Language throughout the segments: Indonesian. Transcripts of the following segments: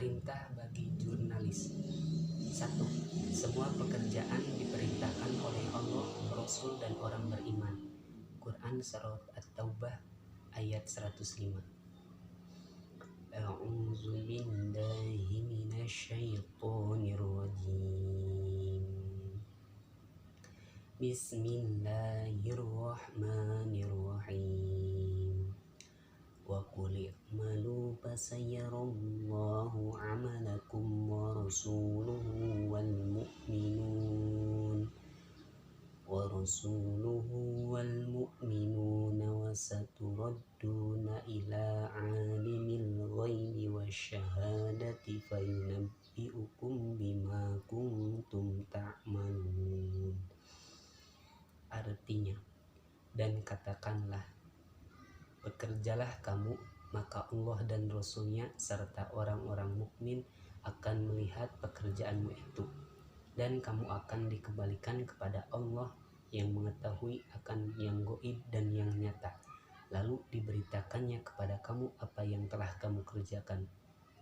Perintah bagi jurnalis. 1. Semua pekerjaan diperintahkan oleh Allah, Rasul, dan orang beriman. Quran Surat At-Taubah ayat 105. A'udzu billahi minasyaitonir rajim. Bismillahirrahmanirrahim. Wa qul i'malu fasayarallahu 'amalakum wa rasuluhu wal mu'minuna wa saturadduna ila 'alimil ghaibi wasyahadati fayunabbi'ukum bima kuntum ta'malun. Artinya, dan katakanlah, bekerjalah kamu, maka Allah dan Rasul-Nya serta orang-orang mukmin akan melihat pekerjaanmu itu, dan kamu akan dikembalikan kepada Allah yang mengetahui akan yang gaib dan yang nyata, lalu diberitakannya kepada kamu apa yang telah kamu kerjakan.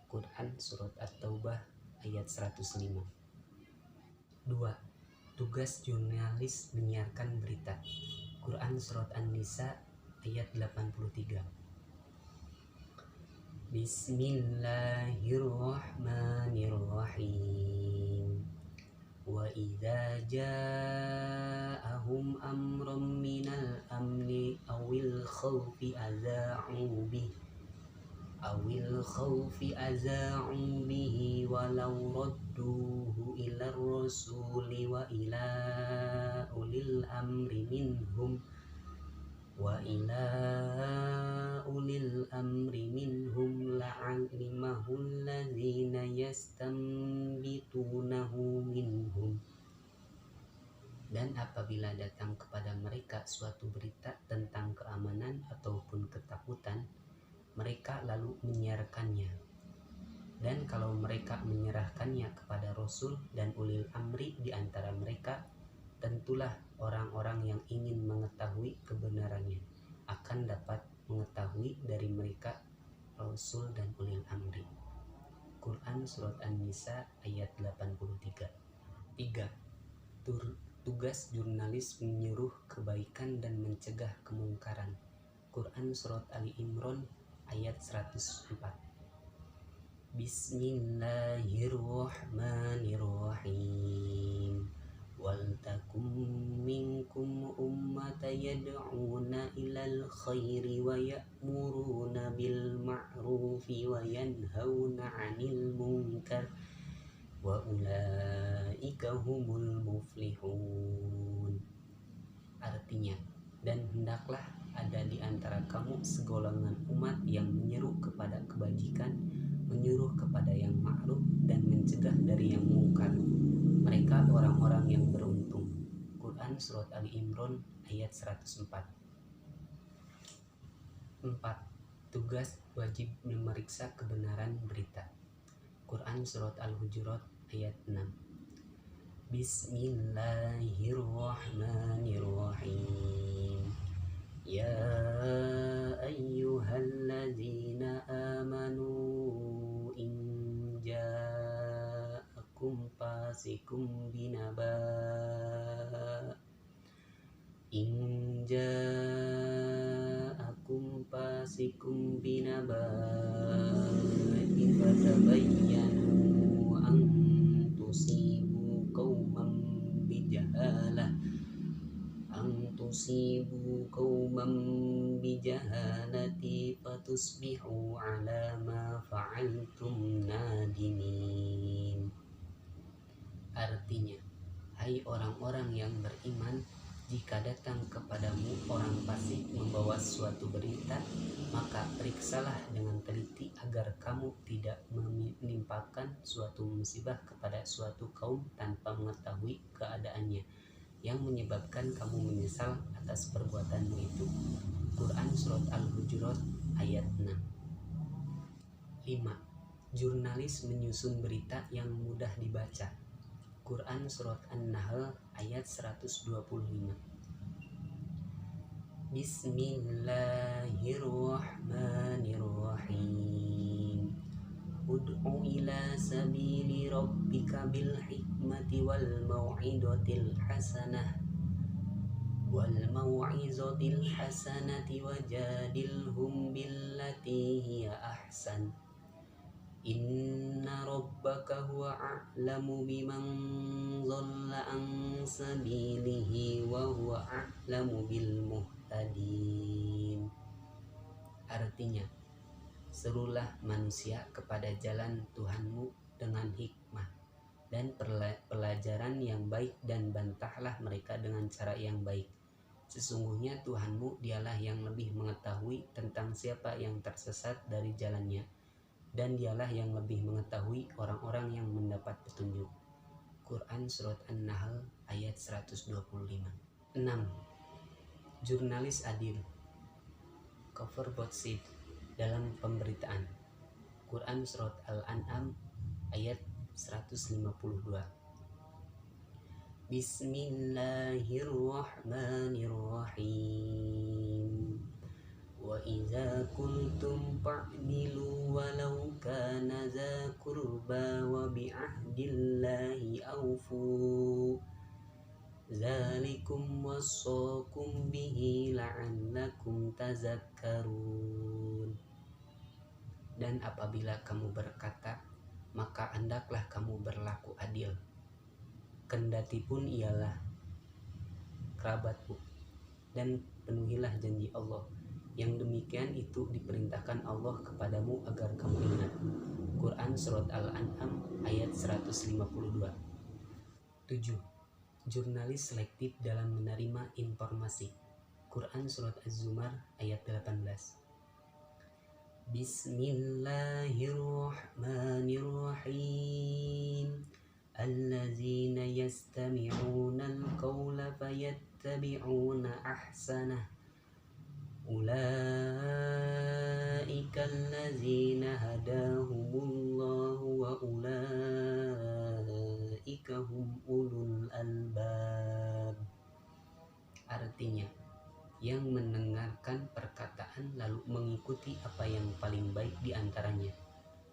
Quran Surat At-Taubah ayat 105. 2. Tugas jurnalis menyiarkan berita. Quran Surat An-Nisa ayat 83. Bismillahirrahmanirrahim. Wa idza ja'ahum amrun minal amni awil khawfi aza'u bihi walau radduhu ilar rasuli wa ila ulil amri minhum la'alimahu allazina yastanbitunahu minhum. Dan apabila datang kepada mereka suatu berita tentang keamanan ataupun ketakutan, mereka lalu menyiarkannya. Dan kalau mereka menyerahkannya kepada Rasul dan ulil amri di antara mereka, tentulah orang-orang yang ingin mengetahui kebenarannya akan dapat mengetahui dari mereka Rasul dan ulil amri. Quran Surat An-Nisa ayat 83. 3. Tugas jurnalis menyuruh kebaikan dan mencegah kemungkaran. Quran Surat Ali Imran ayat 104. Bismillahirrahmanirrahim. Waltakum minkum ummatan yad'una ilal khairi wa ya'muruna bil ma'rufi wa yanhauna 'anil munkar wa ulaika humul muflihun. Artinya, dan hendaklah ada di antara kamu segolongan umat yang menyeru kepada kebajikan, menyuruh kepada yang ma'ruf, dan mencegah dari yang mungkar. Mereka orang-orang yang beruntung. Quran Surat Ali Imran ayat 104. 4. Tugas wajib memeriksa kebenaran berita. Quran Surat Al-Hujurat ayat 6. Bismillahirrahmanirrahim. Ya ayyuhalladzina amanu ja'akum fasikum binaba'in fatabayyanu an tusibu qauman bijahalati fatusbihu ala ma fa'altum nadimin. Artinya, hai orang-orang yang beriman, jika datang kepadamu orang fasik membawa suatu berita, maka periksalah dengan teliti agar kamu tidak menimpakan suatu musibah kepada suatu kaum tanpa mengetahui keadaannya, yang menyebabkan kamu menyesal atas perbuatanmu itu. Quran Surat Al-Hujurat ayat 6. 5. Jurnalis menyusun berita yang mudah dibaca. Quran Surat An-Nahl ayat 125. Bismillahirrahmanirrahim. ud'u ila sabili rabbika bil hikmati wal mau'izatil hasanati wajadilhum billati hiya ahsan. Inna rabbaka huwa a'lamu biman dhalla an sabilihi wa huwa a'lamu bil muhtadin. Artinya, serulah manusia kepada jalan Tuhanmu dengan hikmah dan pelajaran yang baik, dan bantahlah mereka dengan cara yang baik. Sesungguhnya Tuhanmu dialah yang lebih mengetahui tentang siapa yang tersesat dari jalannya, dan dialah yang lebih mengetahui orang-orang yang mendapat petunjuk. Quran Surat An-Nahl ayat 125. 6. Jurnalis adil. Cover both side dalam pemberitaan. Quran Surat Al-An'am ayat 152. Bismillahirrahmanirrahim. Wa idza kuntum fa'dilu walau kana dza qurba wa bi'ahdillahi awfu. Dzalikum wassaqum bihi la'allakum tazakkarun. Dan apabila kamu berkata, maka hendaklah kamu berlaku adil, kendatipun ialah kerabatmu, dan penuhilah janji Allah. Yang demikian itu diperintahkan Allah kepadamu agar kamu ingat. Quran Surat Al-An'am ayat 152. 7. Jurnalis selektif dalam menerima informasi. Quran Surat Az-Zumar ayat 18. Bismillahirrahmanirrahim. Allazina yastami'una al-qawla fayattabi'una ahsanah. Ulaika allazina hadahumullahu wa ulaika hum ulul albab. Artinya, yang mendengarkan perkataan lalu mengikuti apa yang paling baik di antaranya,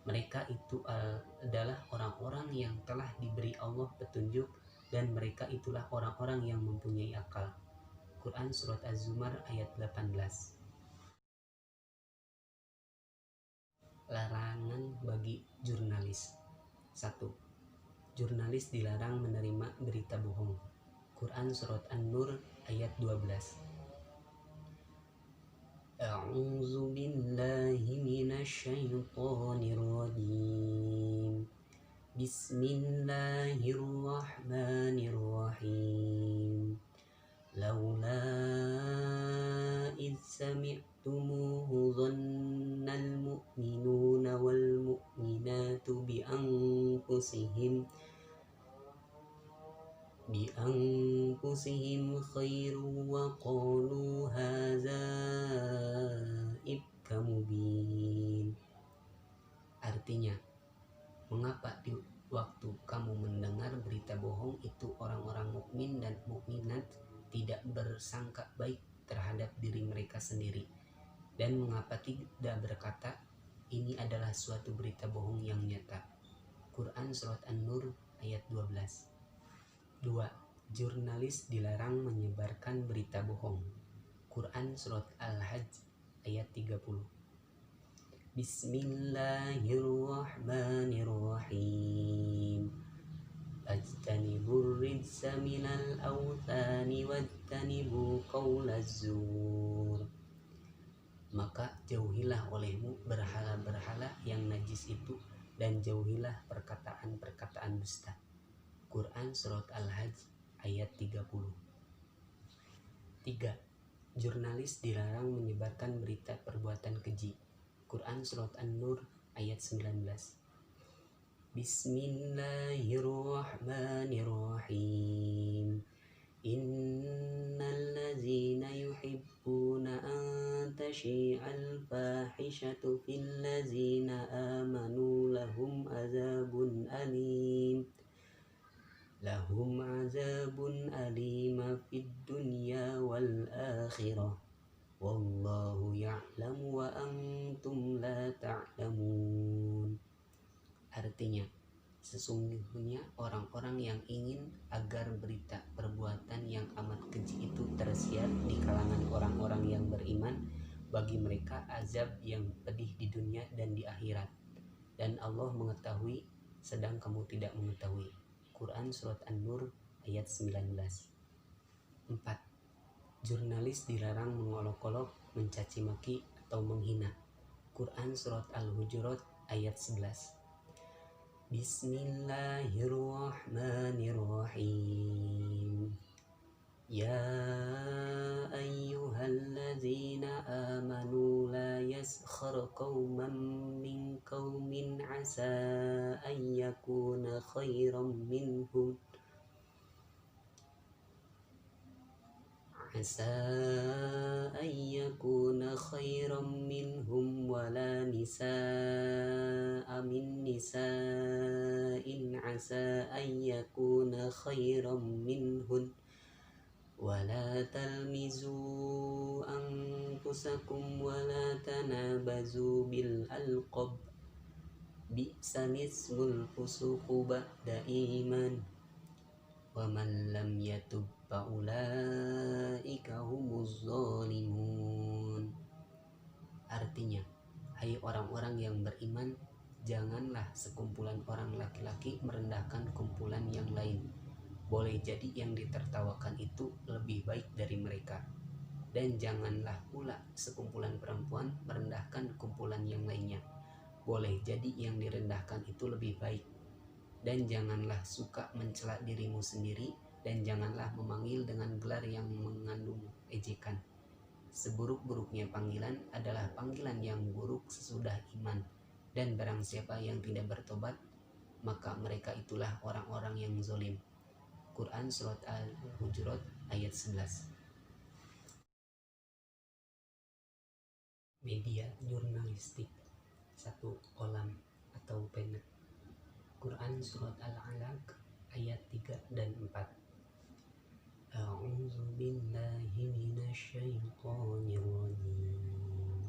mereka itu adalah orang-orang yang telah diberi Allah petunjuk, dan mereka itulah orang-orang yang mempunyai akal. Quran Surat Az-Zumar ayat 18. Larangan bagi jurnalis. 1. Jurnalis dilarang menerima berita bohong. Quran Surat An-Nur ayat 12. A'udzu billahi minasy syaithanir rajim. Bismillahirrahmanirrahim. Laula idh sami'tumuhu dhannal mu'minuna wal mu'minatu bi anfusihim khairu wa qalu hadza ifkum mubin. Artinya, mengapa di waktu kamu mendengar berita bohong itu orang-orang mukmin dan mukminat tidak bersangka baik terhadap diri mereka sendiri, dan mengapa tidak berkata ini adalah suatu berita bohong yang nyata. Quran Surat An-Nur ayat 12. 2. Jurnalis dilarang menyebarkan berita bohong. Quran Surat Al-Hajj ayat 30. Bismillahirrahmanirrahim. Ajtanibur rijsa minal awthani wajtanibu qaulaz zur. Maka jauhilah olehmu berhala-berhala yang najis itu, dan jauhilah perkataan-perkataan dusta. Quran Surat Al-Hajj ayat 30. 3. Jurnalis dilarang menyebarkan berita perbuatan keji. Quran Surat An-Nur ayat 19. Bismillahirrahmanirrahim. Innal ladzina yuhibbuna an tashi'al fahishatu fil ladzina amanu lahum azabun alim fid dunya wal akhirah. Wallahu ya'lamu wa antum la ta'lamun. Artinya, sesungguhnya orang-orang yang ingin agar berita perbuatan yang amat keji itu tersiar di kalangan orang-orang yang beriman, bagi mereka azab yang pedih di dunia dan di akhirat. Dan Allah mengetahui sedang kamu tidak mengetahui. Quran Surat An-Nur ayat 19. 4. Jurnalis dilarang mengolok-olok, mencaci maki, atau menghina. Quran Surat Al-Hujurat ayat 11. Bismillahirrahmanirrahim. Ya ayyuhallazina amanu la yaskhar qauman min qaumin asa an yakuna khairan minhum wala nisa'a min nisa'in asa an yakuna khairan minhun wala talmizu anfusakum wala tanabazu bil alqab bi'samismul fusuqu ba'da iman wa man lam yatub fa'ulaika humuz zalimun. Artinya, hai orang-orang yang beriman, janganlah sekumpulan orang laki-laki merendahkan kumpulan yang lain. Boleh jadi yang ditertawakan itu lebih baik dari mereka. Dan janganlah pula sekumpulan perempuan merendahkan kumpulan yang lainnya. Boleh jadi yang direndahkan itu lebih baik. Dan janganlah suka mencela dirimu sendiri, dan janganlah memanggil dengan gelar yang mengandung ejekan. Seburuk-buruknya panggilan adalah panggilan yang buruk sesudah iman. Dan barang siapa yang tidak bertobat, maka mereka itulah orang-orang yang zalim. Quran Surat Al-Hujurat ayat 11. Media jurnalistik. 1. Kolam atau pena. Quran Surat Al-Alaq ayat 3 dan 4. A'udzu billahi minasyaitonir rajim.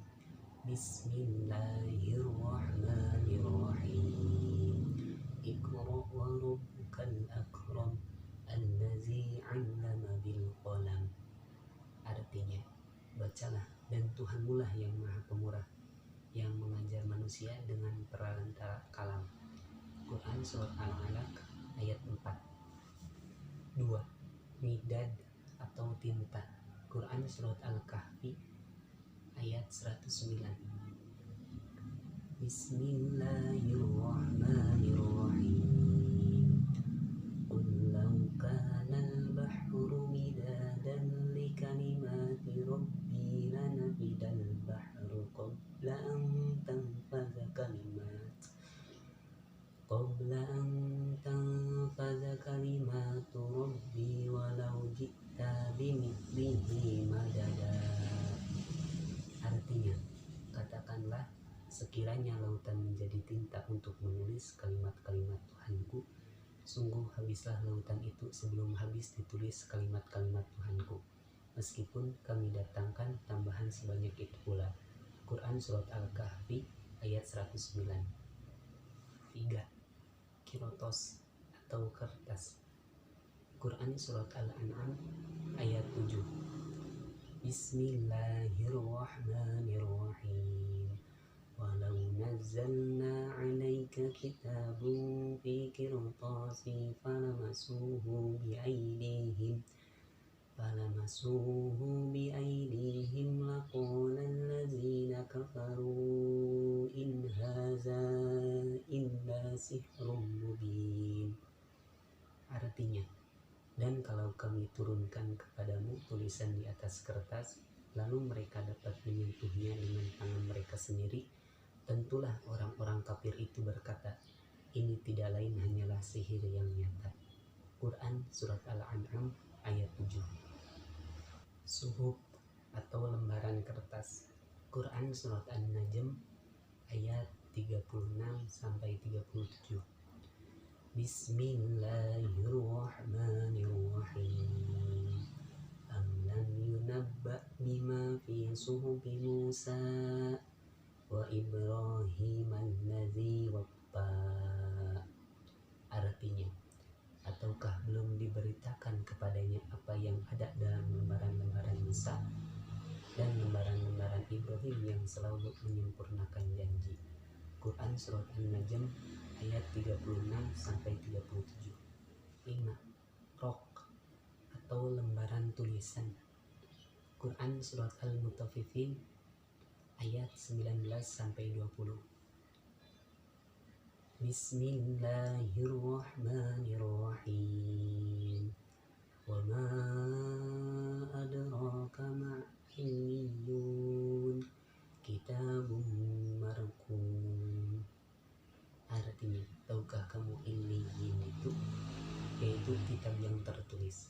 Bismillahirrahmanirrahim. Iqra wa rabbukal akram allazi 'allama bil qalam. Artinya, bacalah dan Tuhanmu lah yang Maha Pemurah, yang mengajar manusia dengan perantara kalam. Quran Surat Al-Alaq ayat 4. 2. Midad atau tinta. Quran Surat Al-Kahfi ayat 109. Bismillahirrahmanirrahim. Qul law kana al-bahru midadan li kalimati rabbi lanafidal bahru qabla an tanfadha kalimatu rabbi walau ji'ta bimithlihi madada. Artinya, katakanlah, sekiranya lautan menjadi tinta untuk menulis kalimat-kalimat Tuhanku, sungguh habislah lautan itu sebelum habis ditulis kalimat-kalimat Tuhanku, meskipun kami datangkan tambahan sebanyak itu pula. Quran Surat Al-Kahfi ayat 109. 3. Kirotos atau kertas. Quran Surat Al-An'am ayat 7. Bismillahirrahmanirrahim. Walau nazzalna 'alaika kitabun fi qirtasin falamasuhu biaydihim laqala allazina kafaru in haza illa sihrun mubin. Artinya, dan kalau kami turunkan kepadamu tulisan di atas kertas, lalu mereka dapat menyentuhnya dengan tangan mereka sendiri, tentulah orang-orang kafir itu berkata, ini tidak lain hanyalah sihir yang nyata. Quran Surat Al-An'am ayat 7. Suhuf atau lembaran kertas. Quran Surat An-Najm ayat 36-37. Bismillahirrahmanirrahim. Am lam yunabba bima fi suhufi Musa wa Ibrahim allazi apa? Artinya, ataukah belum diberitakan kepadanya apa yang ada dalam lembaran-lembaran Musa dan lembaran-lembaran Ibrahim yang selalu menyempurnakan janji. Quran Surat An-Najm ayat 36-37. 5. Rok atau lembaran tulisan. Quran Surat Al-Mutaffifin ayat 19-20. Bismillahirrahmanirrahim. Wa ma adraka ma illiyun, kitabun marqum. Artinya, tahukah kamu illiyin itu? Yaitu kitab yang tertulis.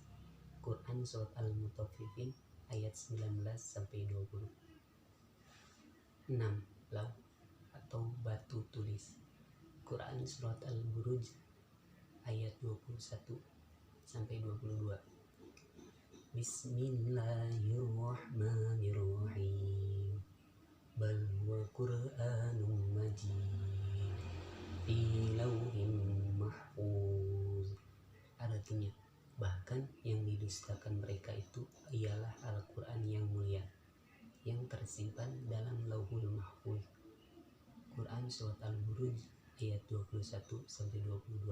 Quran Surat Al-Mutaffifin ayat 19-20. 6. Lauh atau batu tulis. Quran Surat Al-Buruj ayat 21-22. Bismillahirrahmanirrahim. Bal huwa Qur'anun majid fi lauhin mahfuz. Artinya, bahkan yang didustakan mereka itu ialah Al-Quran yang mulia, yang tersimpan dalam Lauhul Mahfuz. Quran Surat Al-Buruj ayat 21-22.